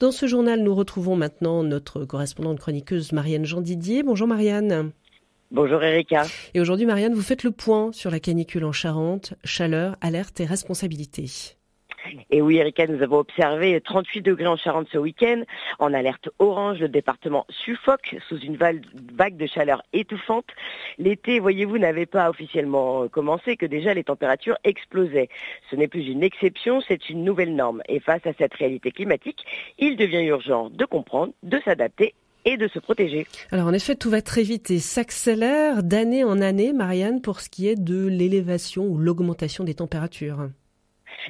Dans ce journal, nous retrouvons maintenant notre correspondante chroniqueuse Marianne Jean-Didier. Bonjour Marianne. Bonjour Erika. Et aujourd'hui Marianne, vous faites le point sur la canicule en Charente, chaleur, alerte et responsabilité. Et oui Erika, nous avons observé 38 degrés en Charente ce week-end. En alerte orange, le département suffoque sous une vague de chaleur étouffante. L'été, voyez-vous, n'avait pas officiellement commencé que déjà les températures explosaient. Ce n'est plus une exception, c'est une nouvelle norme. Et face à cette réalité climatique, il devient urgent de comprendre, de s'adapter et de se protéger. Alors en effet, tout va très vite et s'accélère d'année en année, Marianne, pour ce qui est de l'élévation ou l'augmentation des températures.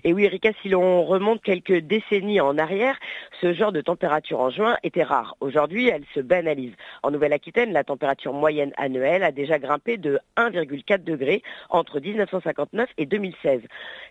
Et oui, Erika, si l'on remonte quelques décennies en arrière, ce genre de température en juin était rare. Aujourd'hui, elle se banalise. En Nouvelle-Aquitaine, la température moyenne annuelle a déjà grimpé de 1,4 degrés entre 1959 et 2016.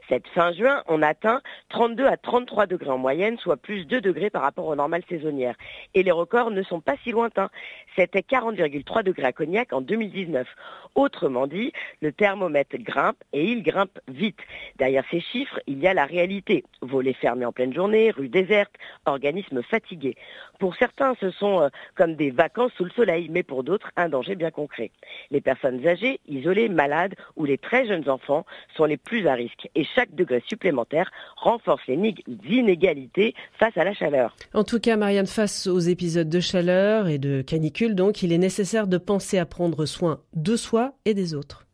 Cette fin juin, on atteint 32 à 33 degrés en moyenne, soit plus 2 degrés par rapport aux normales saisonnières. Et les records ne sont pas si lointains. C'était 40,3 degrés à Cognac en 2019. Autrement dit, le thermomètre grimpe et il grimpe vite. Derrière ces chiffres, il y a la réalité. Volets fermés en pleine journée, rues désertes, organismes fatigués. Pour certains, ce sont comme des vacances sous le soleil, mais pour d'autres, un danger bien concret. Les personnes âgées, isolées, malades ou les très jeunes enfants sont les plus à risque. Et chaque degré supplémentaire renforce les inégalités face à la chaleur. En tout cas, Marianne, face aux épisodes de chaleur et de canicule, donc, il est nécessaire de penser à prendre soin de soi et des autres.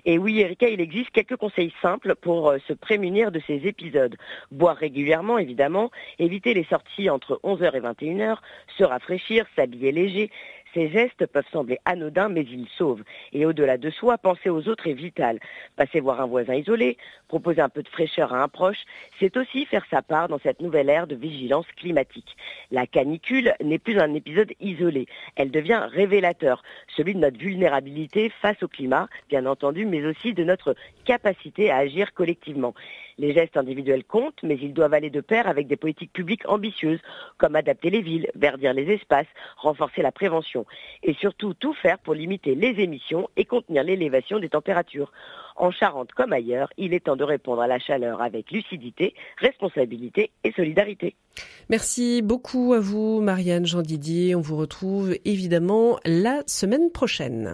Et oui, Erika, il existe quelques conseils simples pour se prémunir de ces épisodes. Boire régulièrement, évidemment, éviter les sorties entre 11h et 21h, se rafraîchir, s'habiller léger. Ces gestes peuvent sembler anodins, mais ils sauvent. Et au-delà de soi, penser aux autres est vital. Passer voir un voisin isolé, proposer un peu de fraîcheur à un proche, c'est aussi faire sa part dans cette nouvelle ère de vigilance climatique. La canicule n'est plus un épisode isolé. Elle devient révélateur, celui de notre vulnérabilité face au climat, bien entendu, mais aussi de notre capacité à agir collectivement. Les gestes individuels comptent, mais ils doivent aller de pair avec des politiques publiques ambitieuses, comme adapter les villes, verdir les espaces, renforcer la prévention. Et surtout, tout faire pour limiter les émissions et contenir l'élévation des températures. En Charente comme ailleurs, il est temps de répondre à la chaleur avec lucidité, responsabilité et solidarité. Merci beaucoup à vous, Marianne Jean-Didier. On vous retrouve évidemment la semaine prochaine.